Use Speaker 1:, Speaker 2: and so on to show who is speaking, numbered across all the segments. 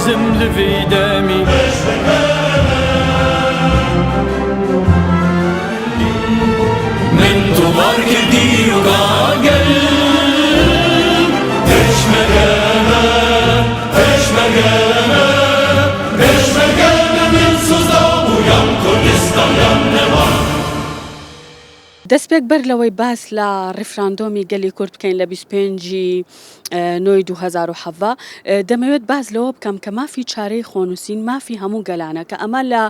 Speaker 1: لازم لفي دمي من تمار كردي وقاقل پشمرگمه پشمرگمه پشمرگمه من سوزا و یم کردستان یم نما
Speaker 2: دەستپێک بەر لەوەی باس لە ڕیفراندۆمی گەلی کورد بکەین لە 25 نۆی 2007 دەمەوێت باز لەوە بکەم کە مافی چارەی خۆنووسین مافی هەموو گەلانە کە ئەمە لە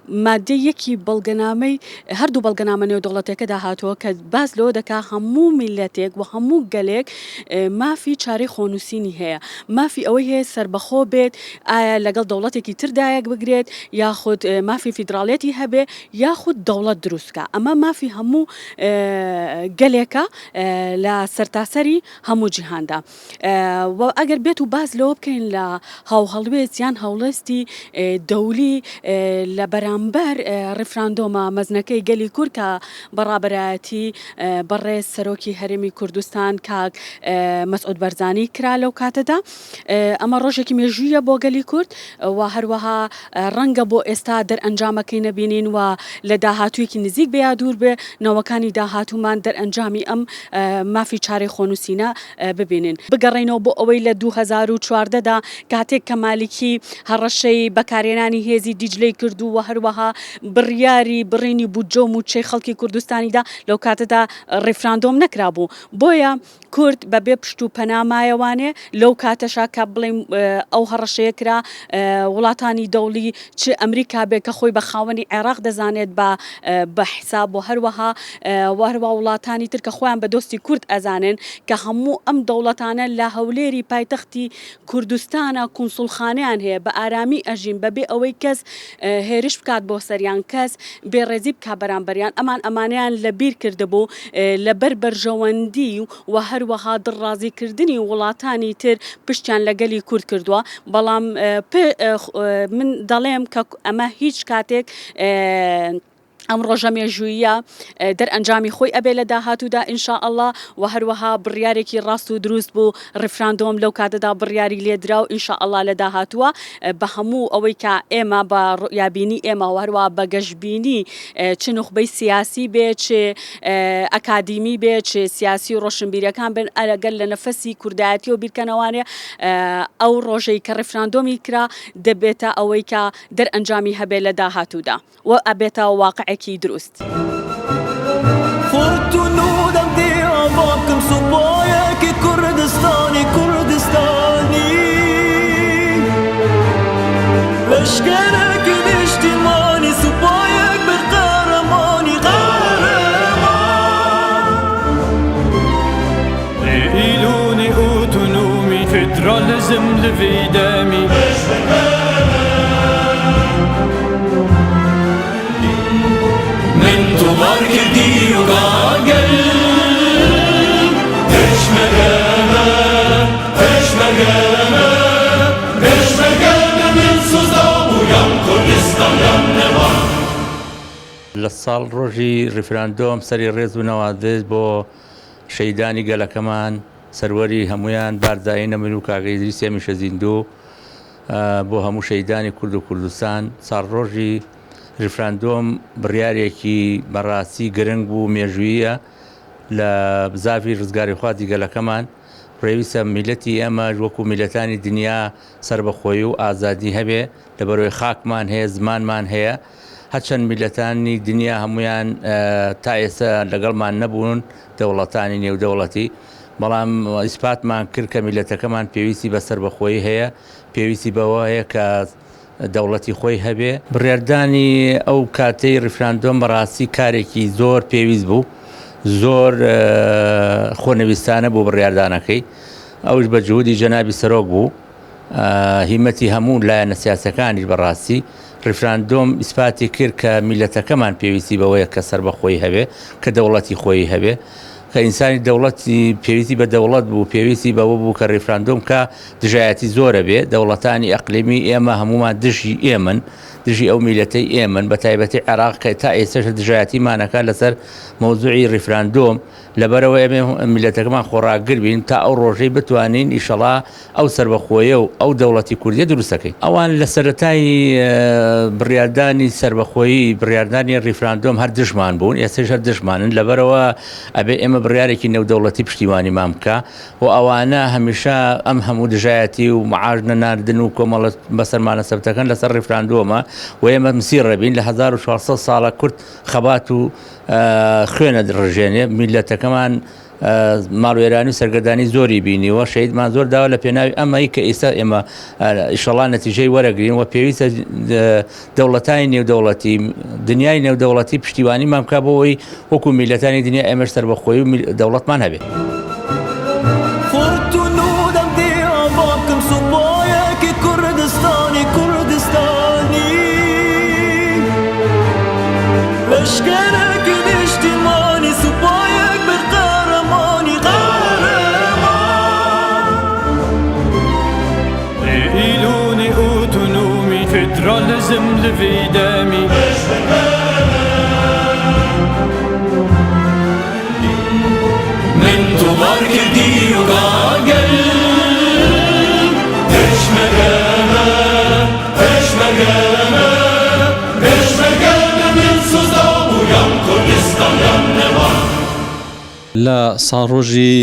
Speaker 2: مادەی یەکی بەڵگەنامەی هەردوو بەڵگەنامە نێودەوڵەتیەکەدا هاتووە کە باز لەوە دەکا هەموو میلەتێک و هەموو گەلێک مافی چارەی خۆنووسینی هەیە مافی ئەوەی هەیە سربەخۆ بێت ئایا لەگەڵ دەوڵەتێکی تردایەک بگرێت یاخود مافی فیدراڵێتی هەبێ یاخود دەوڵەت دروستکە ئەمە مافی هەموو گەلێکە لە سەرتاسەری هەموو جیهاندا و ئەگەر بێت و باز لەوە بکەین لە هاوهەڵوێست یان هەوڵەستی دەولی لە بەرامبەر ڕیفراندۆمە مەزنەکەی گەلی کورد کە بەڕابەرایەتی بەڕێز سەرۆکی هەرێمی کوردستان کاک مەسعود بەرزانی کرا لەو کاتەدا ئەمە ڕۆژێکی مێژوویە بۆ گەلی کورد و هەروەها ڕەنگە بۆ ئێستا دەرئەنجامەکەی نەبینین و لە داهاتوویەکی نزیک بێ یا دوور بێ نەوەکانی داهاتوومان دەرئەنجامی ئەم مافی چارەی خۆنووسینە ببینین بگەڕێنەوە بۆ ئەوەی لە 2014دا کاتێک کە مالیکی هەڕەشەی بەکارهێنانی هێزی دیجلەی کردو و هەروەها بڕیاری بڕینی بودجە و موچەی خەڵکی کوردستانیدا لەو کاتەدا ڕیفراندۆم نەکرابوو بۆیە کورد بەبێ پشت و پەنامایەوانێ لەو کاتەشا کە بڵێم ئەو هەڕەشەیە کرا وڵاتانی دەوڵی چ ئەمریکا بێ کە خۆی بە خاوەنی عێراق دەزانێت بە حساب و هەروەها وڵاتانی تر کە خۆیان بە دۆستی کورد ئەزانن کە هەموو ئەم دەوڵەتانە لە هەولێری پایتەختی کوردستانە کونسوڵخانەیان هەیە بە ئارامی ئەژین بەبێ ئەوەی کەس هێرش بکات بۆ سەریان کەس بێڕێزی بکات بەرامبەریان ئەمانیان لەبیر کردبوو لەبەر بەرژەوەندی و هەروەها دڕازیکردنی وڵاتانی تر پشتیان لە گەلی کورد کردووە بەڵام من دەڵێم کە ئەمە هیچ کاتێک ئەم ڕۆژە مێژوویە دەرئەنجامی خۆی ئەبێ لە داهاتوودا ئینشاءالله و هەروەها بڕیارێکی ڕاست و دروست بوو ڕیفراندۆم لەو کاتەدا بڕیاری لێدرا و ئینشاءالله لە داهاتووە بە هەموو ئەوەی کە ئێمە بە ڕویابینی ئێمە و هەروەها بە گەشتبینی چ نوخبەی سیاسی بێ چ ئەکادیمی بێ چ سیاسی و ڕۆشنبیریەکان بن ئەگەر لە نەفەسی کوردایەتی و بیرکەنەوانێ ئەو ڕۆژەی کە ڕیفراندۆمی کرا دەبێتە ئەوەی کە دەرئەنجامی هەبێ لە داهاتوودا و ئەبێتە واقعێکی دروست
Speaker 1: خورتونودم دیاباکم سوپایەکی کوردستانی کوردستانی لەشکەرێکی نیشتیمانی سوپایەک بە قەرەمانی قەرەمان ئیلونی ئۆتۆنۆمی فێدرالیزم لەوێ دەمی تمار کردی و قاگل پشمرگمه پشمرگمه پشمرگمه من سوزا و یم کردستان یم نما
Speaker 3: لە ساڵ ڕۆژی ڕیفراندۆم سەری ڕێز بوونەوە دێت بۆ شەیدانی گەلەکەمان سەروەری هەمویان بارداینە من و کاک ئیدریس هێمیشە زیندوو بۆ هەموو شەیدانی کورد و کوردستان ساڵ ڕۆژی ریفراندۆم بڕیارێکی بەڕاستی گرنگ بوو مێژوویە لە بزاوی ڕزگاری خواتی گەلەکەمان پێویستە میلەتی ئێمە وەکو میلەتانی دنیا سربەخۆیی و ئازادی هەبێ لەبەرەوەی خاکمان هەیە زمانمان هەیە هەرچەند میلەتانی دنیا هەمویان تا ئێستا لەگەڵمان نەبوون دەوڵەتانی نێودەوڵەتی بەڵام ئیسپاتمان کرد کە میلەتەکەمان پێویستی بە سربەخۆیی هەیە پێویستی بەوە هەیە کە دەوڵەتی خۆی هەبێ بڕیاردانی ئەو کاتەی ڕیفراندۆم بەڕاستی کارێکی زۆر پێویست بوو زۆر خۆنەویستانە بۆ بڕیاردانەکەی ئەوش بە جهودی جەنابی سەرۆک بوو هیمەتی هەموو لایەنە سیاسەکانی بەڕاستی ڕیفراندۆم ئیسپاتی کرد کە میلەتەکەمان پێویستی بەوەیە کە سربەخۆی هەبێ کە دەوڵەتی خۆی هەبێ کە ئینسانی دەوڵەتی پێویستی بە دەوڵەت بوو پێویستی بەوە بوو کە ڕیفراندۆم کە دژایەتی زۆرە بێ دەوڵەتانی ئەقلیمی ئێمە هەمومان دژی ئێمن دژی ئەو میلەتەی ئێمن بە تایبەتی عێراق کە تا ئێستاش دژایەتیمانەکە لەسەر مۆزوعی ڕیفراندۆم لەبەرەوە ئێمە میلەتەکەمان خۆڕاگیر بین تا ئەو ڕۆژەی بتوانین ئیشەڵا ئەو سربەخۆیە و ئەو دەوڵەتی کوردیە دروستەکەی ئەوان لە سەرەتای بڕیاردانی سربەخۆیی بڕیاردانی ڕیفراندۆم هەر دژمان بوون ئێستاش هەر دژمانن لەبەرەوە ئەبێ ئێمە بڕیارێکی نێودەوڵەتی پشتیوانی مام بکە و ئەوانە هەمیشە ئەم هەموو دژایەتی و معاژ نەناردن و کۆمەڵە بەسەرمانە سەبتەکەن لەسەر ڕیفراندۆمە و ئێمە مسیر ڕەبین لە 1400 ساڵە کورد خەبات و خوێنە ڕژێنێ میلەتەکەمان ماڵوێرانی و سەرگەردانی زۆری بینیوە شەیدمان زۆر داوە لە پێناوی ئەمەی کە ئێستا ئێمە ئیشەڵا نەتیجەی وەرەگرین و پێویستە دەوڵەتانی نێودەوڵەتی دنیای نێودەوڵەتی پشتیوانی مام بکە بۆەوەی وەکو میلەتانی دنیا ئێمەش سەربەخۆیی و دەوڵەتمان هەبێ.
Speaker 4: لشكرك الاجتماعي سبايك بالقهرماني قهرمان إيلوني أوتونومي فدراليزم لفي دمي من طوار كردي وقاقل
Speaker 1: Peşmergeme, peşmergeme, peşmergeme min sızda uyan Kurdistan yanneman.
Speaker 5: لە ساڵڕۆژی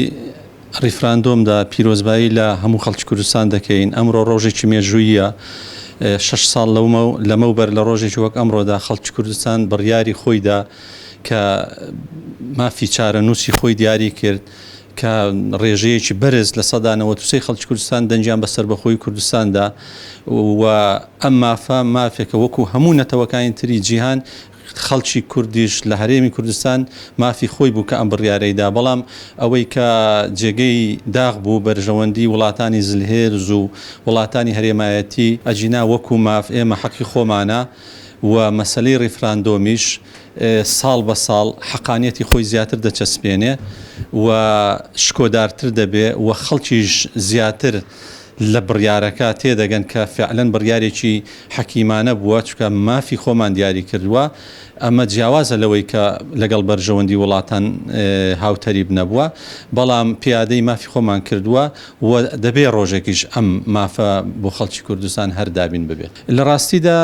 Speaker 5: ڕیفراندۆمدا پیرۆزبایی لە هەموو خەڵکی کوردستان دەکەین ئەمڕۆ ڕۆژێکی مێژوویە 6 ساڵ لەمەوبەر لە ڕۆژێکی وەک ئەمڕۆدا خەڵکی کوردستان بڕیاری خۆیدا کە مافی چارەنووسی خۆی دیاری کرد کە ڕێژەیەکی بەرز لە سەدانەوە تووسەی خەڵکی کوردستان دەنجیان بەسەر بەخۆی کوردستاندا و ئەم مافێکە وەکو هەموو نەتەوەکانی تری جیهان خەڵکی کوردیش لە هەرێمی کوردستان مافی خۆی بوو کە ئەم بڕیارەیدا بەڵام ئەوەی کە جێگەی داغ بوو بەرژەوەندی وڵاتانی زلهێرز و وڵاتانی هەرێمایەتی ئەجینا وەکو ماف ئێمە حەقی خۆمانە و مەسەلەی ڕیفراندۆمیش ساڵ بە ساڵ حەقانیەتی خۆی زیاتر دەچەسپێنێ و شکۆدارتر دەبێ و خەڵکیش زیاتر لە بڕیارەکە تێدەگەن کە فعلەن بڕیارێکی حەکیمانە بووە چکە مافی خۆمان دیاری کردووە ئەمە جیاوازە لەوەی کە لەگەڵ بەرژەوەندی وڵاتان هاوتەریب نەبووە بەڵام پیادەی مافی خۆمان کردووە و دەبێ ڕۆژێکیش ئەم مافە بۆ خەڵکی کوردستان هەردابین ببێت لە ڕاستیدا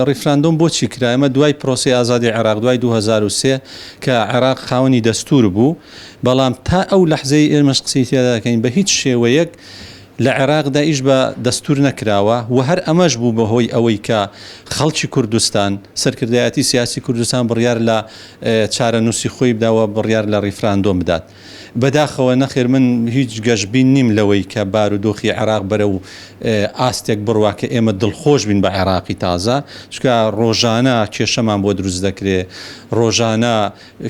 Speaker 5: ڕیفراندۆم بۆچی کرا ئەمە دوای پرۆسی ئازادی عێراق دوای 2003 کە عێراق خاوەنی دەستور بوو بەڵام تا ئەو لەحزەی ئێمەش قسەی تێدا دەکەین بە هیچ شێوەیەک لە عێراقدا ئیش بە دەستور نەکراوە و هەر ئەمەش بوو بەهۆی ئەوەی کە خەڵکی کوردستان سەرکردایەتی سیاسی کوردستان بڕیار لە چارەنووسی خۆی بداوە بڕیار لە ڕیفراندۆم بدات بەداخەوە نەخێر من هیچ گەشتبین نیم لەوەی کە بارودۆخی عێراق بەرە و ئاستێک بڕوا کە ئێمە دڵخۆش بین بە عێراقی تازە چکە ڕۆژانە کێشەمان بۆ دروست دەکرێت ڕۆژانە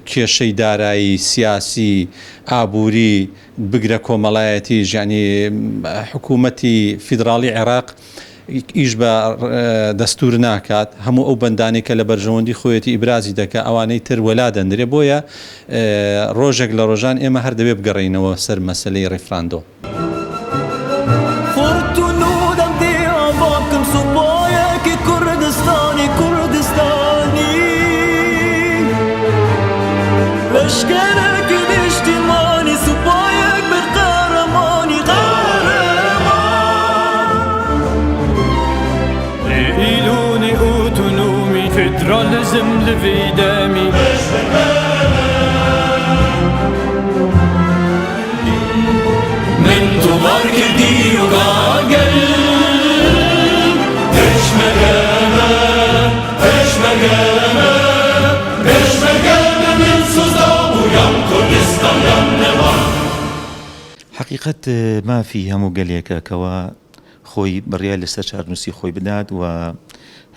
Speaker 5: کێشەی دارایی سیاسی ئابووری بگرە کۆمەڵایەتی ژیانی حکوومەتی فیدراڵی عێراق ئیش بە دەستور ناکات هەموو ئەو بەندانی کە لە بەرژەوەندی خۆیەتی ئیبرازی دەکە ئەوانەی تر وەلا دەندرێ بۆیە ڕۆژێک لە ڕۆژان ئێمە هەر دەبێ بگەڕینەوە سەر مەسەلەی ڕیفراندۆ
Speaker 4: فدراليزم لفي دمي من طوار كردي وقاقل
Speaker 1: Peşmergeme, peşmergeme, peşmergeme min sızda uyan Kurdistan yanneman.
Speaker 6: حقیقت مافی هەموو گەلێکە کەوا خۆی بڕیای لەسەر چارنووسی خۆی بدات و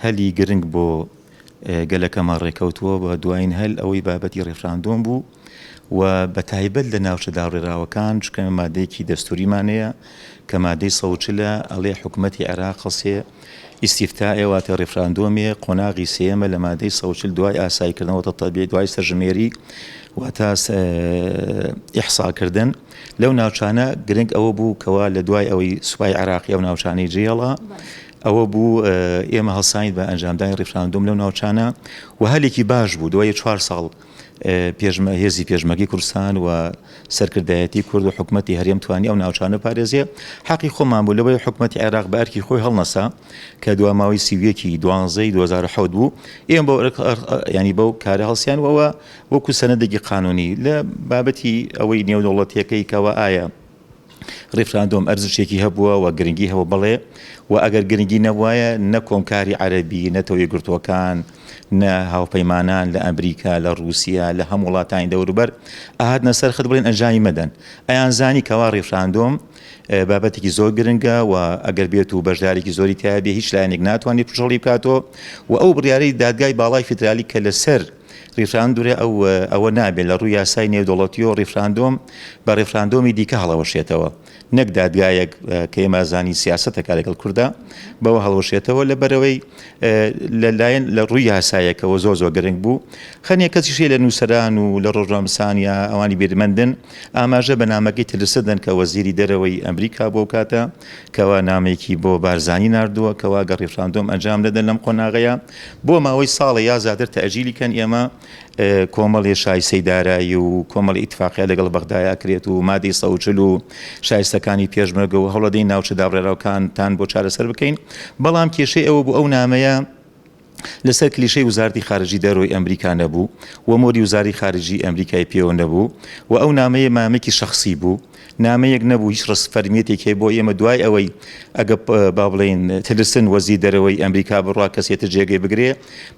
Speaker 6: هەلی گرنگ بۆ گەلەکەمان ڕێکەوتووە بە دوایین هەل ئەوەی بابەتی ڕێفراندۆم بوو و بە تایبەت لە ناوچە داڕێراوەکان چکە مادەیەکی دەستوریمانەیە کە مادەی 140 ئەڵێ حکوومەتی عێراق خەڵسێ ئیسیفتائێ واتە ڕێفراندۆمێ قۆناغی سێمە لە مادەی 140 دوای ئاساییکردنەوە تەبیعی دوای سەرژمێری واتە ئیحساکردن لەو ناوچانە گرنگ ئەوە بوو کەوا لە دوای ئەوەی سوپای عێراقی ئەو ناوچانەی جێڵە ئەوە بوو ئێمە هەڵسانیت بە ئەنجامدانی ڕێفراندۆم لەو ناوچانە و هەلێکی باش بوو دوای 4 ساڵ هێزی پێشمەرگی کوردستان و سەرکردایەتی کورد و حکوومەتی هەرێم توانی ئەو ناوچانە پارێزیە حەقی خۆمان بوو لەوەی حکوومەتی عێراق بە ئەرکی خۆی هەڵنەسا کە دواماوەی سیویەکی 12 2007 بوو ئێمە ینی بەو کارە هەڵسیان وەوە وەکو سەنەدێکی قانونی لە بابەتی ئەوەی نێودەوڵەتیەکەی کەوە ئایا ڕێفراندۆم ئەرزشێکی هەبووە و گرنگی هەبوو بڵێ و ئەگەر گرنگی نەبوایە نە کۆمکاری عەرەبی نەتەوەی گرتوەکان نە هاوپەیمانان لە ئەمریکا لە رووسیا لە هەم وڵاتانی دەوروبەر ئاهاتنە سەر خت بڵێن ئەنجامی مەدەن ئەیان زانی کەوا ڕێفراندۆم بابەتێکی زۆر گرنگە و ئەگەر بێت و بەشدارێکی زۆری تیا بێ هیچ لایەنێک ناتوانێت پشەڵی بکاتەوە و ئەو بڕیارەی دادگای باڵای فیدرالی کە لەسەر ڕێفراندورێ ئەوە نابێت لە ڕووی یاسای نێودەوڵەتی و ڕێفراندۆم بە ڕێفراندۆمی دیکە هەڵەوەشێتەوە نەک دادگایەک کە ئێمە زانی سیاسەتەکە لەگەڵ کووردا بەوە هەڵەوەشێتەوە لە بەرەوەی لەلایەن لە ڕووی یاسایەکەەوە زۆر گرنگ بوو خەنێک کەسیشێ لە نووسەران و لە ڕۆژنامەسانیا ئەوانی بێرمەندن ئاماژە بە نامەکەی تلسدن کە وەزیری دەرەوەی ئەمریکا بۆ کاتە کەوا نامێکی بۆ بارزانی نردووە کەوا گە ڕێفراندۆم ئەنجام دەدەن لەم قۆناغەیە بۆ ماوەی ساڵە یا زیاتر تەئەجیلیکەن ئێمە کۆمەڵی شای سەیدارایی و کۆمەڵی ئیتفاقیە لەگەڵ بەغدایە کرێت و مادەی 140 و شایستەکانی پێشمەرگە و هەوڵەدەی ناوچە دابڕێراوەکانتان بۆ چارەسەر بکەین بەڵام کێشەی ئەوە بوو ئەو نامەیە لەسەر کلیشەی وزارتی خارجی دەرەوەی ئەمریکا نەبوو و مۆری وزاری خارجی ئەمریکای پێوە نەبوو و ئەو نامەیە مامێکی شخصی بوو نامەیەک نەبوو هیچ ڕسفەرمیێتێکی بۆ ئێمە دوای ئەوەی ئەگە با بڵێن تلسن وەزیری دەرەوەی ئەمریکا بڕوا کەسێتە جێگەی بگرێ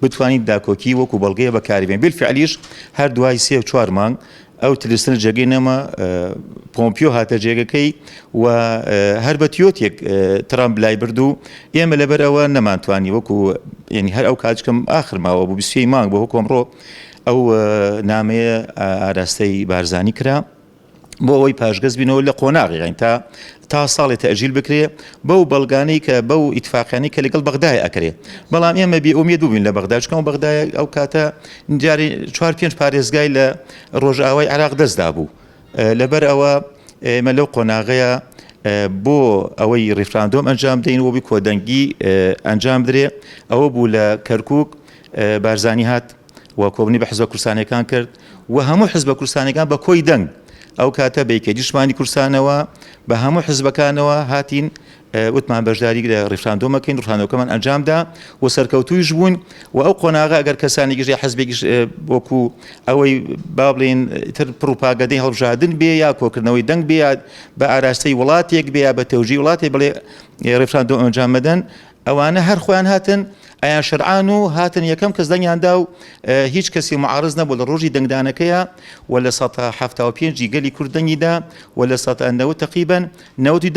Speaker 6: بتوانین داکۆکی وەکو بەڵگەیە بەکاریبێن بالفعلیش هەر دوای 3 و 4 مانگ ئەو تلسن جێگەی نەما پۆمپیۆ هاتە جێگەکەی و هەر بە تیۆتێک ترامپ لای بردو ئێمە لەبەر ئەوە نەمانتوانی وەکو ینی هەر ئەو کاتچکەم ئاخر ماوە بوو 20 مانگ بۆ کۆمڕۆ ئەو نامەیە ئاراستەی بارزانی کرا بۆ ئەوەی پاشگەز بینەوە لە قۆناغی تا ساڵی تەئەجیل بکرێ بەو بەڵگانەی کە بەو ئیتفاقیانی کە لەگەڵ بەغدای ئەکرێ بەڵام ئێمە بێئومێد بووین لە بەغدا چکەم بەغدای ئەو کاتە جاری 4-5 پارێزگای لە ڕۆژئاوای عێراق دەستدا بوو لەبەر ئەوە ئێمە لەو قۆناغەیە بۆ ئەوەی ڕێفراندۆم ئەنجام دەین و بی کۆدەنگی ئەنجام درێ ئەوە بوو لە کەرکووک بارزانی هات و کۆبنی بە حزبە کوردستانیەکان کرد و هەموو حزبە کوردستانیەکان بە کۆی دەنگ ئەو کاتە بەیکە دیشمانی کوردستانەوە بە هەموو حزبەکانەوە هاتین وتمان بەشداری لە ڕێفراندۆمەکەین ڕێفراندۆمەکەمان ئەنجامدا و سەرکەوتوویش بوون و ئەو قۆناغا ئەگەر کەسانێکیش حزبێکیش وەکو ئەوەی با بڵێن تر پروپاگەندەی هەڵبژاردن بێ یا کۆکردنەوەی دەنگ بێ بە ئاراستەی وڵاتێک بێ بە تەوژی وڵاتێک بڵێ ڕێفراندۆم ئەنجام مەدەن ئەوانە هەر خۆیان هاتن ئەیان شەرعان و هاتن یەکەم کەس دەنگیاندا و هیچ کەسی معارض نەبوو لە ڕۆژی دەنگدانەکەیە و لە 1975 گەلی کورد دەنگیدا و لە 1990 تقریبا 92%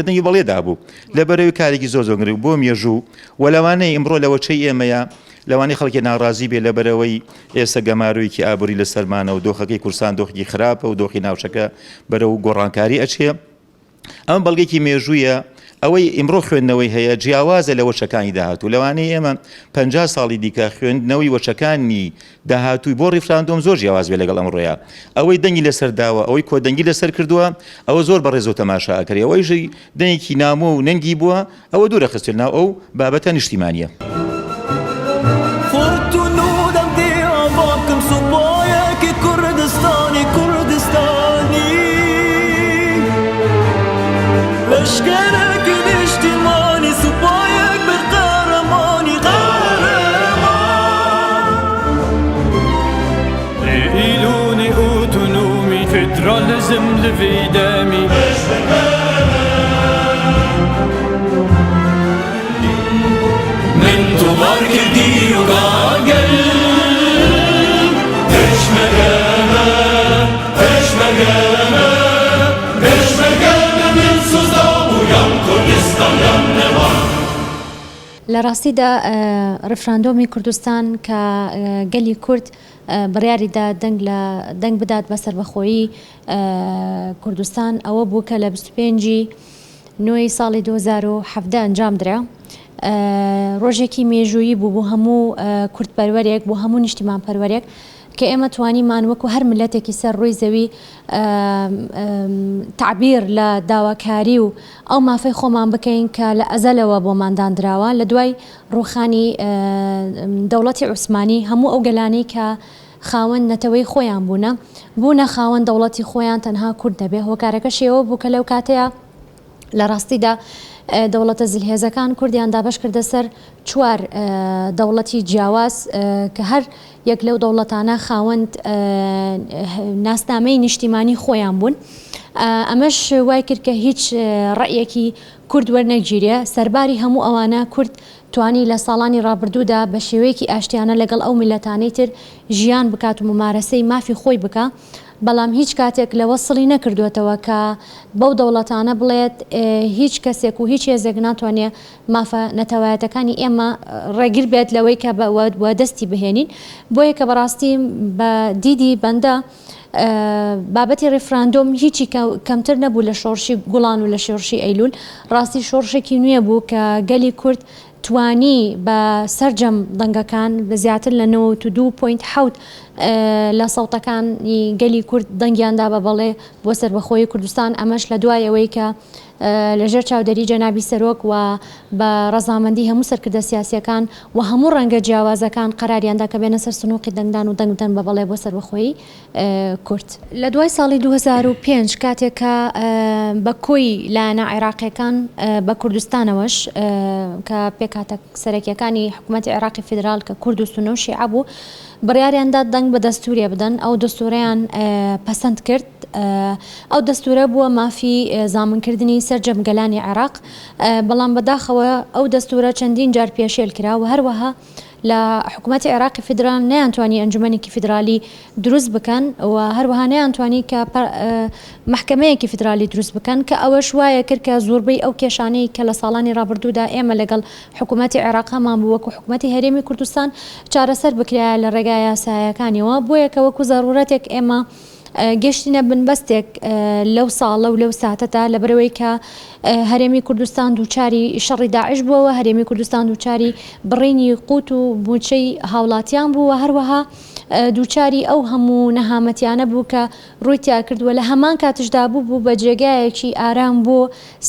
Speaker 6: دەنگی بەڵێدا بوو لەبەرەوەی کارێکی زۆر زۆر بۆ مێژوو و لەوانەیە ئیمڕۆ لەوەچەی ئێمەیە لەوانی خەڵکی ناڕازی بێ لەبەرەوەی ئێستا گەمارویکی ئابووری لە سەرمانە و دۆخەکەی کوردستان دۆخی خراپە و دۆخی ناوچەکە بەرەو گۆڕانکاری ئەچێ ئەم بەڵگێکی مێژوویە ئەوەی ئیمڕۆ خوێندنەوەی هەیە جیاوازە لە وەچەکانی داهاتوو لەوانەیە ئێمە 50 ساڵی دیکە خوێندنەوەی وەچەکانی داهاتووی بۆ ڕێفراندۆم زۆر جیاواز بێ لەگەڵ ئەمڕۆیە ئەوەی دەنگی لەسەر داوە ئەوەی کۆدەنگی لەسەر کردووە ئەوە زۆر بەڕێز و تەماشا ئەکرێ ئەوەیژی دەنگێکی نامۆ و نەنگی بووە ئەوە دوورە خستر ناو ئەو بابەتە نیشتیمانیە
Speaker 4: فدراليزم لفي دمي
Speaker 1: من تمار كردي وقاقل ايش مقامة ايش مقامة ايش مقامة من صدام ويم كردستان يم نمان
Speaker 2: لە
Speaker 7: لە ڕاستیدا ڕفراندۆمی کوردستان کە گەلی کورد بڕیاریدا دەنگ بدات بە سەربەخۆیی کوردستان ئەوە بوو کە لە 25 نوێی ساڵی 2017 ئەنجام درا. ڕۆژێکی مێژوویی بوو بۆ هەموو کوردپەروەرێک بۆ هەموو نیشتیمان پەروەرێک کە ئێمە توانیمان وەکو هەر ملەتێکی سەر ڕووی زەوی تعبیر لە داواکاری و ئەو مافەی خۆمان بکەین کە لە ئەزەلەوە بۆماندان دراوە لە دوای ڕوخانی دەوڵەتی عوسمانی هەموو ئەو گەلانەی کە خاوەن نەتەوەی خۆیان بوونە خاوەن دەوڵەتی خۆیان تەنها کورد دەبێ هۆکارەکە شێوە بوو کە لەو کاتەیە لە ڕاستیدا دەوڵەتە زلهێزەکان کوردیان دابش کردە سەر 4 دەوڵەتی جیاواز کە هەر یەک لەو دەوڵەتانە خاوەند ناسنامەی نیشتیمانی خۆیان بوون. ئەمەش وای کرد کە هیچ ڕەیەکی کورد وەرنەگیرێ سەرباری هەموو ئەوانە کورد توانی لە ساڵانی ڕابردوودا بە شێوەیەکی ئاشتیانە لەگەڵ ئەو میلەتانەی تر ژیان بکات و ممارەسەی مافی خۆی بکە. بەڵام هیچ کاتێک لە وەسڵی نەکردوێتەوە کە بەو دەوڵەتانە بڵێت هیچ کەسێک و هیچ هێزێک ناتوانێت مافە نەتەوایەتەکانی ئێمە ڕێگیر بێت لەوەی کە بە دەستی بهێنین. بۆیە کە بەڕاستی بە دیدی بەندە بابەتی ڕێفراندۆم هیچی کەمتر نەبوو لە شۆڕشی گوڵان و لە شۆڕشی ئەیلول. ڕاستی شۆڕشێکی نوێ بوو کە گەلی کورد توانی بە سەررجەم دەنگەکان بە زیاتر لە 92.7 لە سەوتەکانی گەلی کورد دەنگیاندا بە بەڵێ بۆ سەربەخۆی کوردستان. ئەمەش لە دوایەوەی کە لەژێر چاودەری جەنابی سەرۆک و بە ڕەزامەندی هەموو سەرکردە سیاسیەکان و هەموو ڕەنگە جیاوازەکان قەراریاندا کە بێنە سەر سنووقی دەنگدان و دەنگدەن بە بەڵێ بۆ سەربەخۆی کورد. لە دوای ساڵی 2005 کاتێکە بە کۆی لایەنە عێراقیەکان بە کوردستانەوەش کە پێکاتە سەرەکیەکانی حکوومەتی عێراقی فیدرال کە کورد و سونە و شیعە بوو بڕیاریاندا دەنگ بە دەستوریە بدەن ئەو دەستورەیان پەسەند کرد. ئەو دەستورە بووە مافی زامنکردنی سەررجەمگەلانی عێراق. بەڵام بەداخەوە ئەو دەستورە چەندین جار پێشێل کرا و هەروەها لە حکوومەتی عێراقی فیدرال نەیانتوانی ئەنجومەنێکی فیدرالی دروست بکەن و هەروەها نەیانتوانی کە محکەمەیەکی فیدرالی دروست بکەن کە ئەوەش وایە کرد کە زۆربەی ئەو کێشانەی کە لە ساڵانی ڕابردوودا ئێمە لەگەڵ حکوومەتی عێراقمان بوو وەکو حکوومەتی هەرێمی کوردستان چارەسەر بکرایە لە ڕێگای یاسایەکانیەوە. بۆیە کە وەکو زەڕورەتێک ئێمە گەشتینە بنبەستێک لەو ساڵە و لەو ساتەتا لە بەرەوەی کە هەرێمی کوردستان دووچاری شەڕی داعش بووەوە هەرێمی کوردستان دووچاری بڕینی قوت و موچەی هاوڵاتیان بوو و هەروەها دووچاری ئەو هەموو نەهامەتیانە بوو کە ڕووی تیا کردووە لە هەمان کاتشدا بوو بە جێگایەکی ئارام بۆ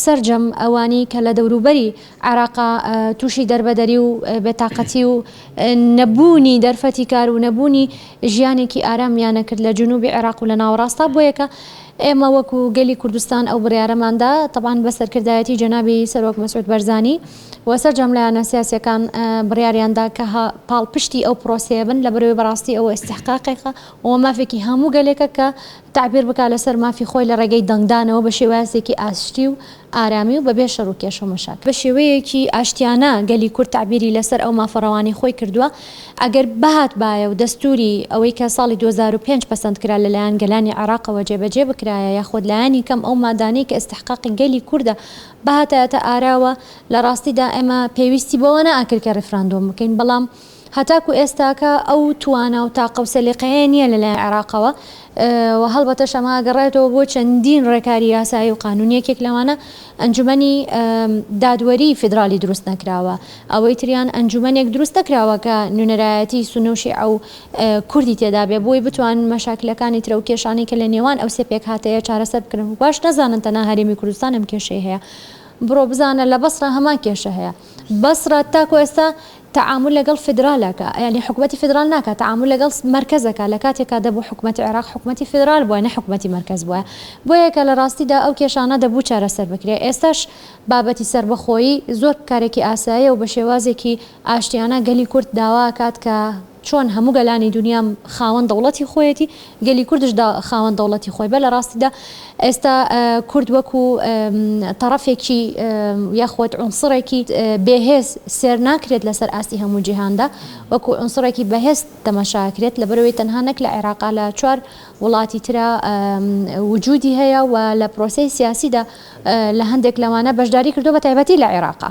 Speaker 7: سەررجەم ئەوانی کە لە دەوروبەری عێراقا تووشی دەربەدەری و بێتاقەتی و نەبوونی دەرفەتی کار و نەبوونی ژیانێکی ئارامیانە کرد لە جنوبی عێراق و لە ناوەڕاستە. بۆیە کە ئێمە وەکو گەلی کوردستان ئەو بڕیارەماندا تەبان بە سەرکردایەتی جەنابی سەرۆک مەسعود بەرزانی و سەررجەم لایەنە سیاسیەکان بڕیاریاندا کە پاڵپشتی ئەو پرۆسەیە بن لە بەرەوەی بەڕاستی ئەوە ئیستحقاقێکە و مافێکی هەموو گەلێکە کە تعبیر بکات لەسەر مافی خۆی لە ڕێگەی دەنگدانەوە بە شێوازێکی ئاشتی و ئارامی و بەبێ شەڕ و کێش و مەشاکل بە شێوەیەکی ئاشتیانە گەلی کورد تعبیری لەسەر ئەو مافەڕەوانی خۆی کردووە. ئەگەر بەهات باە و دەستوری ئەوەی کە ساڵی 2005 پەسەند کرا لەلایەن گەلانی عێراقەوە جێبەجێ بکرایە یاخود لایەنی کەم ئەو مادانەی کە ئیستحقاقی گەلی کووردە بەهاتایەتە ئاراوە لە ڕاستیدا ئێمە پێویستی بەوە نەئاکرد کە ڕێفراندۆم بکەین. بەڵام هەتاکو ئێستاکە ئەو توانە و تاقە و سەلیقەیە نییە لەلایەن عێراقەوە و هەڵبەتە شەما گەڕێتەوە بۆ چەندین ڕێکاری یاسایی و قانونیەکێک لەوانە ئەنجومەنی دادوەری فیدرالی دروست نەکراوە. ئەوەی تریان ئەنجومەنێک دروست نەکراوە کە نوێنەرایەتی سونە و شیعە و کوردی تێدا بێ بۆی بتوان مەشاکلەکانی ترە و کێشانی کە لە نێوان ئەو سێ پێک هاتەیە چارەسەر بکرن. باش نەزانن تەنها هەرێمی کوردستان ئەم کێشەی هەیە بڕۆ بزانە لە بەسڕە هەمان کێشە هەیە. بەسڕە تاکو ئێستا تعامل لەگەڵ فدرالەکە ینی حکوومەتی فدرال ناکات تعامل لەگەڵ مرکزەکە لە کاتێکا دەبوو حکوومەتی عێراق حکوومەتی فدرال بووە نە حکوومەتی مرکز بووە. بۆیە کە لە ڕاستیدا ئەو کێشانە دەبوو چارەسەر بکرێ. ئێستاش بابەتی سەربەخۆیی زۆر کارێکی ئاساییە و بە شێوازێکی ئاشتیانە گەلی کورد داوا کات کە چۆن هەموو گەلانی دنیا خاوەن دەوڵەتی خۆیەتی گەلی کوردش خاوەن دەوڵەتی خۆی بە لە ڕاستیدا ئێستا کورد وەکو تەڕەفێکی یاخۆت عنسڕێکی بێهێز سێر ناکرێت لەسەر ئاستی هەموو جیهاندا وەکو عنسڕێکی بەهێز تەماشاکرێت لە بەرەوەی تەنها نەک لە عێراقا لە 4 وڵاتی ترا وجودی هەیە و لە پرۆسەی سیاسیدا لە هەندێک لەوانە بەشداری کردو بە تایبەتی لە عێراقا.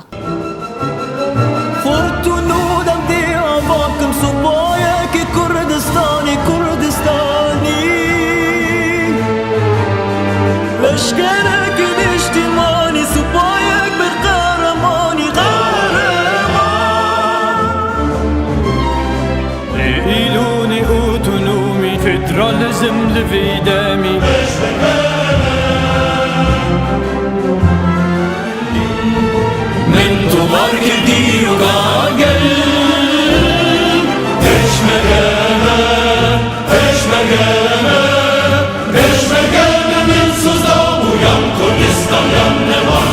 Speaker 4: لازم لفي دمي
Speaker 1: من تمار كردي وقاقل ايش مقامة ايش مقامة ايش مقامة من سوزدان ويم كردستان يم نمان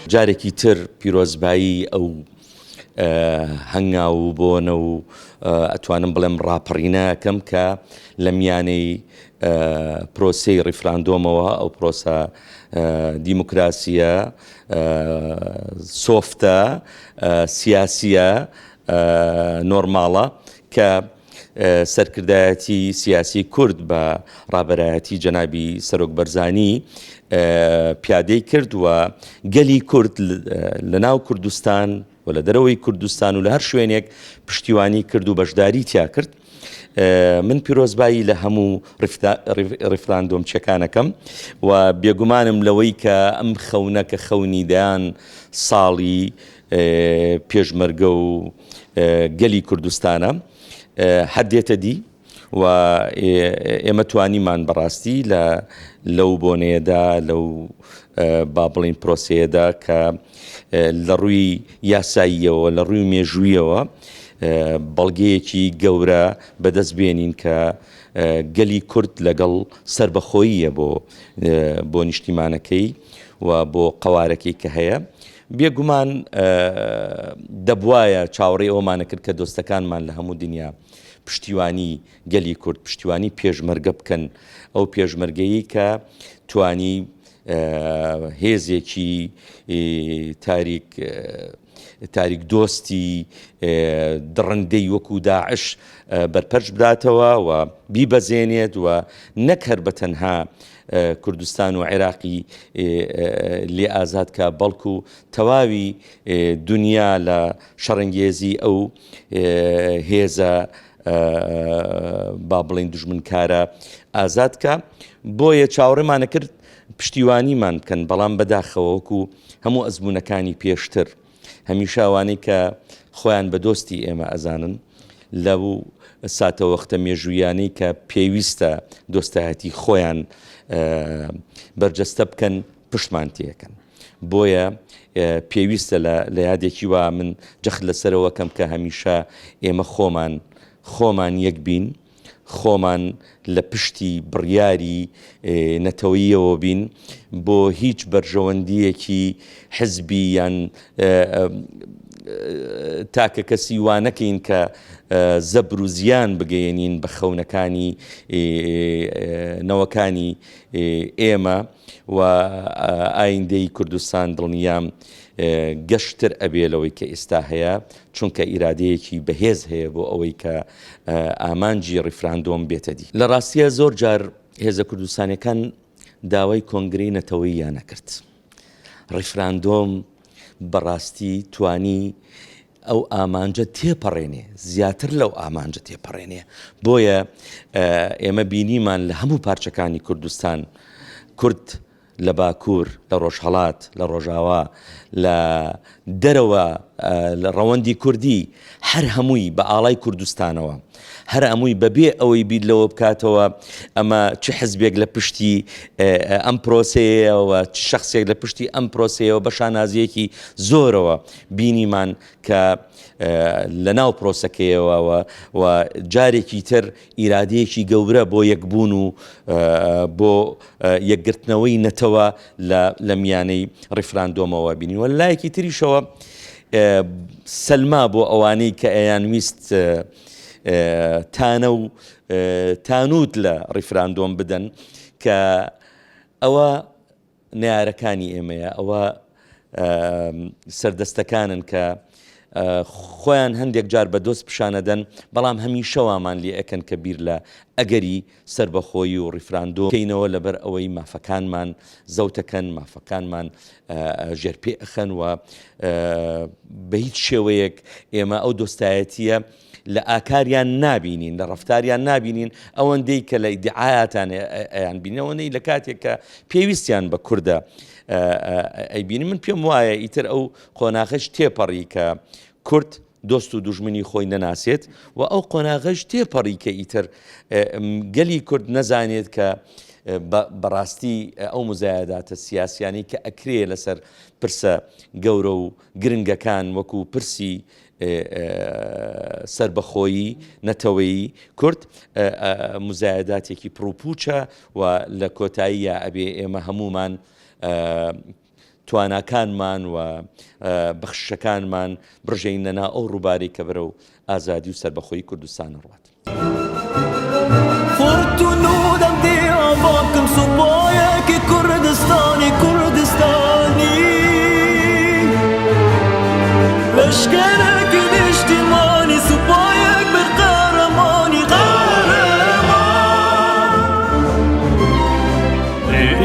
Speaker 8: جارێکی تر پیرۆزبایی ئەو هەنگا و بۆنە و ئەتوانم بڵێم ڕاپەڕینەکەم کە لە میانەی پرۆسەی ڕیفراندۆمەوە ئەو پرۆسە دیموکراسیە سۆفتە سیاسیە نۆرماڵە کە سەرکردایەتی سیاسی کورد بە ڕابەرایەتی جەنابی سەرۆک بەرزانی پیادەی کرد و گەلی کورد لە ناو کوردستان و لە دەرەوەی کوردستان و لە هەر شوێنێک پشتیوانی کرد و بەشداری تیا کرد. من پیرۆزبایی لە هەموو ڕیفراندۆمچەکانەکەم و بێگومانم لەوەی کە ئەم خەونەکە خەونیدایان ساڵی پێشمەرگە و گەلی کوردستانە حدێتە دی و ئێمە توانیمان بەڕاستی لەو بۆنەیەدا لەو با بڵین پرۆسەیەدا کە لە ڕووی یاساییەوە لە ڕووی مێژوویەوە بەڵگەیەکی گەورە بەدەست بێنین کە گەلی کورد لەگەڵ سربەخۆییە بۆ نیشتیمانەکەی و بۆ قەوارەکەی کە هەیە. بێگومان دەبوایە چاوەڕێی ئەومانە کرد کە دۆستەکانمان لە هەموو دنیا پشتیوانی گەلی کورد پشتیوانی پێشمەرگە بکەن ئەو پێشمەرگەیی کە توانی هێزێکی تاریک دۆستی دڕندەی وەکو داعش بەرپەرش بداتەوە و بیبەزێنێت و نەک هەر بەتەنها کوردستان و عێراقی لێ ئازاد کە بەڵکو تەواوی دنیا لە شەڕەنگێزی ئەو هێزە با بڵین دژمنکارە ئازاد کە بۆیە چاوەڕێمانە کرد پشتیوانیمان بکەن بەڵام بەداخەوە وەکو هەموو ئەزمونەکانی پێشتر هەمیشە ئەوانەی کە خۆیان بە دۆستی ئێمە ئەزانن لەو ساتە وەختە مێژوویانەی کە پێویستە دۆستایەتی خۆیان بەرجەستە بکەن پشتمان تێکەن. بۆیە پێویستە لە یادێکی وا من جەخت لەسەرەوەکەم کە هەمیشە ئێمە خۆمان یەک بین، خۆمان لە پشتی بڕیاری نەتەوەییەوە بین بۆ هیچ بەرژەوەندیەکی حزبی یان تاکە کەسی وانەکەین کە زەبر و زیان بگەێنین بە خەونەکانی نەوەکانی ئێمە و ئایندەی کوردستان دڵنیام گەشتر ئەبێ لەوەی کە ئێستا هەیە چونکە ئیرادەیەکی بەهێز هەیە بۆ ئەوەی کە ئامانجی ڕیفراندۆم بێتە دی. لە ڕاستیە زۆر جار هێزە کوردستانەکان داوای کۆنگرەی نەتەوەییان نەکرد. ڕیفراندۆم بەڕاستی توانی ئەو ئامانجە تێپەڕێنێ زیاتر لەو ئامانجە تێپەڕێنێ. بۆیە ئێمە بینیمان لە هەموو پارچەکانی کوردستان کورد لە باکوور لە ڕۆژهەڵات لە ڕۆژاوا لە دەرەوە لە ڕەوەندی کوردی هەر هەمووی بە ئاڵای کوردستانەوە هەر هەمووی بەبێ ئەوەی بیر لەوە بکاتەوە ئەمە چ حزبێک لە پشتی ئەم پرۆسەیەوە چ شخصێک لە پشتی ئەم پرۆسەیەوە بە شانازیەکی زۆرەوە بینیمان کە لە ناو پرۆسەکەیەوە و جارێکی تر ئیرادەیەکی گەورە بۆ یەکبوون و بۆ یەکگرتنەوەی نەتەوە لە میانەی ڕیفراندۆمەوە بینی و لایەکی تریشەوە سەلما بۆ ئەوانەی کە ئەیان ویست تانە و تانوت لە ڕیفراندۆم بدەن کە ئەوە نارەکانی ئێمەیە ئەوە سەردەستەکانن کە خۆیان هەندێک جار بە دۆست پیشانەدەن بەڵام هەمیشەوامان لێ ئەەکەن کە بیر لە ئەگەری سربەخۆیی و ڕیفراندۆ کەینەوە لەبەر ئەوەی مافەکانمان زەوتەکەن مافەکانمان ژێرپێ ئەخەن و بە هیچ شێوەیەک ئێمە ئەو دۆستایەتیە لە ئاکاریان نابینین لە ڕفتاریان نابینین ئەوەندەی کە لە ئیدعایەتان ئەیان بینەوەی لە کاتێک کە پێویستیان بە کووردە ئەیبینی من پێم وایە ئیتر ئەو قۆناغش تێپەڕی کە کورد دۆست و دوژمنی خۆی نەناسێت و ئەو قۆناغەش تێپەڕی کە ئیتر گەلی کورد نەزانێت کە بەڕاستی ئەو مزایداتە سیاسیانی کە ئەکرێ لەسەر پرسە گەورە و گرنگەکان وەکو پرسی سربەخۆیی نەتەوەیی کورد مزایداتێکی پرۆپوچە و لە کۆتاییە ئەبێ ئێمە هەمومان تواناکانمان و بەخشەکانمان بڕژەینەنا ئەو ڕووباری کە بەرەو ئازادی و سربەخۆیی کوردستان ڕوات.
Speaker 4: فرتونودم دیاباکم سوپایەکی کوردستانی لەشکەرێکی نیشتیمانی سوپایەک بە قەهرەمانی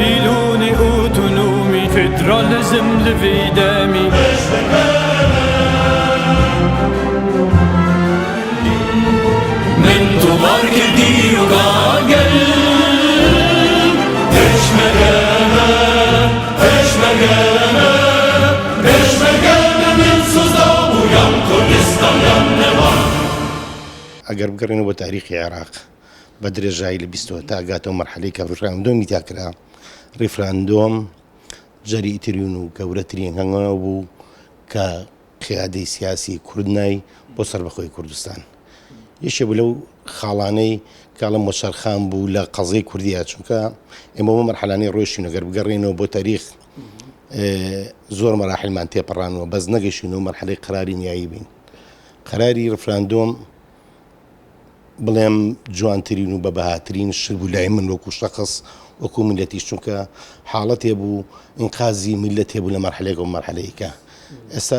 Speaker 1: ایلونی ئۆتۆنۆمی فێدرالیزم لەوێ دەمی من تۆمار کردی و گاگەل پێشمەرگەمە پێشمەرگەمە پێشمەرگەمە من سوزدا بوویان کوردستانیان نەما.
Speaker 9: ئەگەر بگەڕێنەوە بۆ تاریخی عێراق بە درێژایی لە 20 تا گاتەوە مەرحەلەی کە ڕێفراندۆمی تاکرا ڕێفراندۆم جەریترین و گەورەترین هەنگاو بوو کە قیادەی سیاسی کوردنای بۆ سەربەخۆی کوردستان یەکێ بوو لەو خاڵانەی کاڵم مۆشەرخان بوو لە قەزەی کوردیە چونکە ئێمە بۆ مەرحەلانەی ڕۆیشتین ئەگەر بگەڕێنەوە بۆ تاریخ زۆر مەراحلمان تێپەڕانەوە بەس نەگەیشتینەوە مەرحەلەی قەراری نیایی بین. قەراری ڕێفراندۆم بڵێم جوانترین و بە بەهاترین شت بوو لای من وەکو شەخص وەکو میلەتیش چونکە حاڵەتێ بوو ئینقازی میلەت هێبوو لە مەرحەلەیەک و مەرحەلەیەکە. ئێستا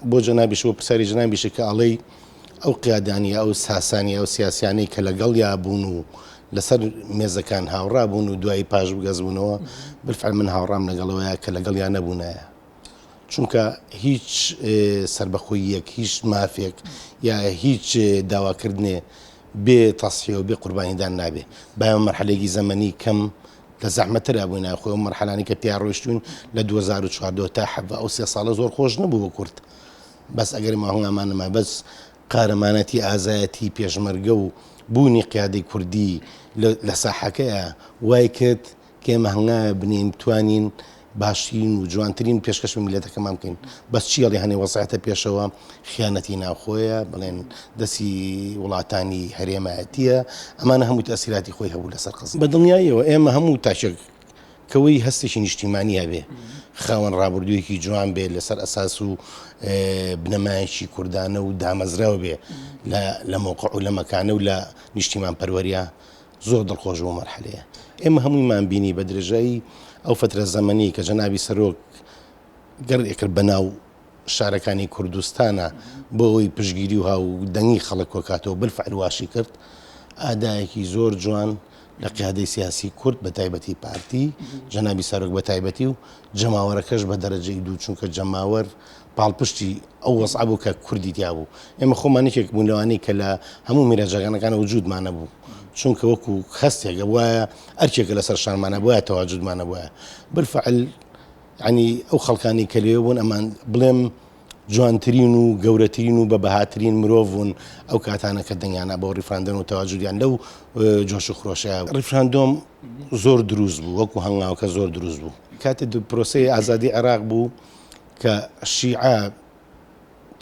Speaker 9: بۆ جەنابیش بۆ پرسیاری جەنابیش کە ئەڵێی ئەو قیادانی ئەو ساسانی ئەو سیاسیانەی کە لەگەڵ یا بوون و لەسەر مێزەکان هاوڕا بوون و دوایی پاش بگەزبوونەوە بالفعل من هاوڕام لەگەڵەوەیە کە لەگەڵ یان نەبوونایە چونکە هیچ سربەخۆییەک هیچ مافێک یا هیچ داواکردنێ بێ تەسحیە و بێ قوربانیدان نابێ بایەوە مەرحەلەیەکی زەمەنی کەم لە زەحمەترا بووینە خۆی ئەو مەرحەلانی کە پیا ڕۆیشتوین لە 2014 تا حەڤە ئەو 3 ساڵە زۆر خۆش نەبوو بە کورد بەس ئەگەر ماهۆنگامانەما بەس قارەمانەتی ئازایەتی پێشمەرگە و بوونی قیادەی کوردی لە ساحەکەیە وای کرد کە ئێمە هەنگاوە بنین بتوانین باشترین و جوانترین پێشکەش بە میلەتەکەمان بکەین بەس چیەڵی هەنێ وەسایەتە پێشەوە خیانەتی ناوخۆیە بڵێن دەستی وڵاتانی هەرێمایەتیە ئەمانە هەموو تەسیراتی خۆی هەبوو لەسەر قەزم بە دڵنیاییەوە ئێمە هەموو تاشێکەوەی هەستێکی نیشتیمانی هەبێ خاوەن ڕابردوویەکی جوان بێ لەسەر ئەساس و بنەمایەکی کوردانە و دامەزراوە بێ لە موقع و لە مەکانە و لە نیشتیمان پەروەریە زۆر دڵخۆش بۆ مەرحەلەیە ئێمە هەموویمان بینی بە درێژایی ئەو فترە زەمەنی کە جەنابی سەرۆک گەڕێکرد بەناو شارەکانی کوردستانە بۆ ئەوی پشگیری و هاو دەنگی خەڵک کۆکاتەوە بالفعل واشی کرد ئادایەکی زۆر جوان لە قیادەی سیاسی کورد بە تایبەتی پارتی جەنابی سەرۆک بە تایبەتی و جەماوەرەکەش بە دەرەجەی دوو چونکە جەماوەر پاڵپشتی ئەو وەسع بوو کە کوردی تیا بوو ئێمە خۆمانێکێک بوون لەوانەی کە لە هەموو میرەجەکانەکانە وجودمانە بوو چونکە وەکو خەستێکە وایە ئەرکێکە لەسەر شانمانە بواە تەواجودمانە بواە بالفعل ینی ئەو خەڵکانی کە لێ بوون ئەمان بڵێم جوانترین و گەورەترین و بە بەهاترین مرۆڤ بوون ئەو کاتانە کە دەنگیانە بۆ ڕیفراندن و تەواجودیان لەو جۆش و خرۆشەیە ڕیفراندۆم زۆر دروست بوو وەکو هەنگاوکە زۆر دروست بوو کاتێ پرۆسەی ئازادی عێراق بوو کە شیعە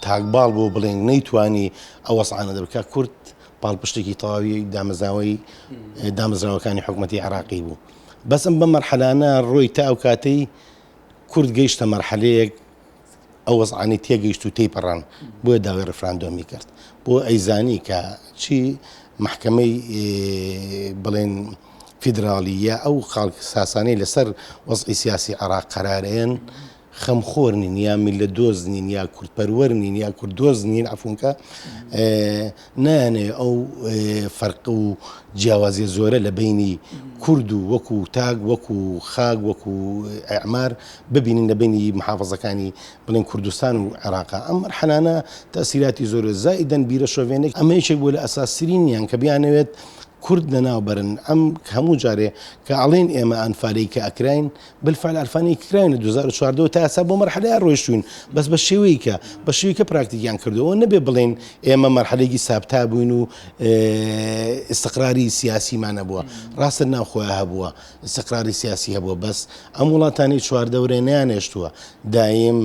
Speaker 9: تاکباڵ بوو بڵێن نەیتوانی ئەو وەسعانە دەبکە کورد پاڵپشتێکی تەواوی دامەزراوەکانی حکوومەتی عێراقی بوو بەسم بە مەرحەلانە ڕۆی تا ئەو کاتەی کورد گەیشتە مەرحەلەیەک ئەو وەزعانی تێگەیشت و تێپەڕان بۆیە داوای ڕێفراندۆمی کرد بۆ ئەیزانی کە چی محکەمەی بڵێن فیدراالیە ئەو خاڵ ساسانەی لەسەر وەزعی سیاسی عێراق قەرارەیەن خەمخۆر نین یا میلە دۆز نین یا کوردپەروەر نین یا کوردۆز نین عەفوونکە نایانێ ئەو فەرق و جیاوازیە زۆرە لە بینی کورد و وەکو تاگ وەکو خاک وەکو ئەعمار ببینین لە بینی محافەزەکانی بڵێن کوردستان و عێراقا ئەم مەرحەلانە تەسیراتی زۆر زائیدەن بیرە شۆڤێنێک ئەمە یەکێک بووە لە ئەساسیرینیان کە بیانەوێت کورد لەناوبەرن ئەم هەموو جارێ کە ئەڵێن ئێمە ئەنفالەی کە ئەکراین بالفعل ئەلفانی کراین لە 2014 تا ئێستا بۆ مەرحەلەیە ڕۆیشتوین بەس بە شێوەیە کە پراکتیکیان کردەوە نەبێ بڵێن ئێمە مەرحەلێکی سابتا بووین و استقراری سیاسیمان نەبووە ڕاستە ناوخۆیان هەبووە استقراری سیاسی هەبووە بەس ئەم وڵاتانی چواردەورە نەیانێشتووە دایم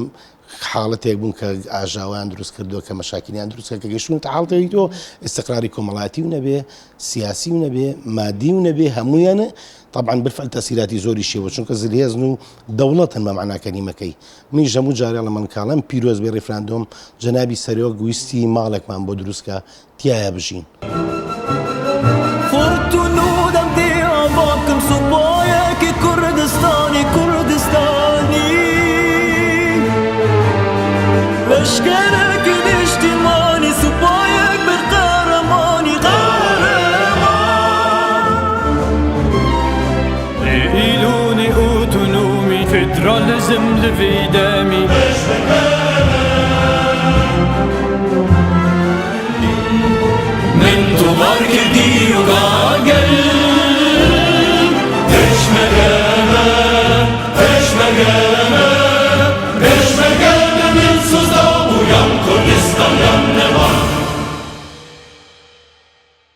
Speaker 9: حاڵەتێک بوون کە ئاژاوان دروست کردو کە مەشاکلیان دروستکە کە گەشتون تا حاڵەتەوەی تۆ استقراری کۆمەڵاتی و نەبێ سیاسی و نەبێ مادی و نەبێ هەمویانە طبعا بالفعل تەسیراتی زۆری شێوە چونکە زلهێزن و دەوڵەتن بە معنای کەلیمەکەی منیش هەموو جارێ لە منکاڵم پیرۆز بێ ڕێفراندۆم جەنابی سەرۆک ویستی ماڵێکمان بۆ دروستکە تایە بژین.
Speaker 4: فرتونودم دی آباکم سوپایەکی کوردستانی لشکرك الاجتماعي سبايك بالقهرماني قهرمان إيلوني أوتونومي فدراليزم لفي دمي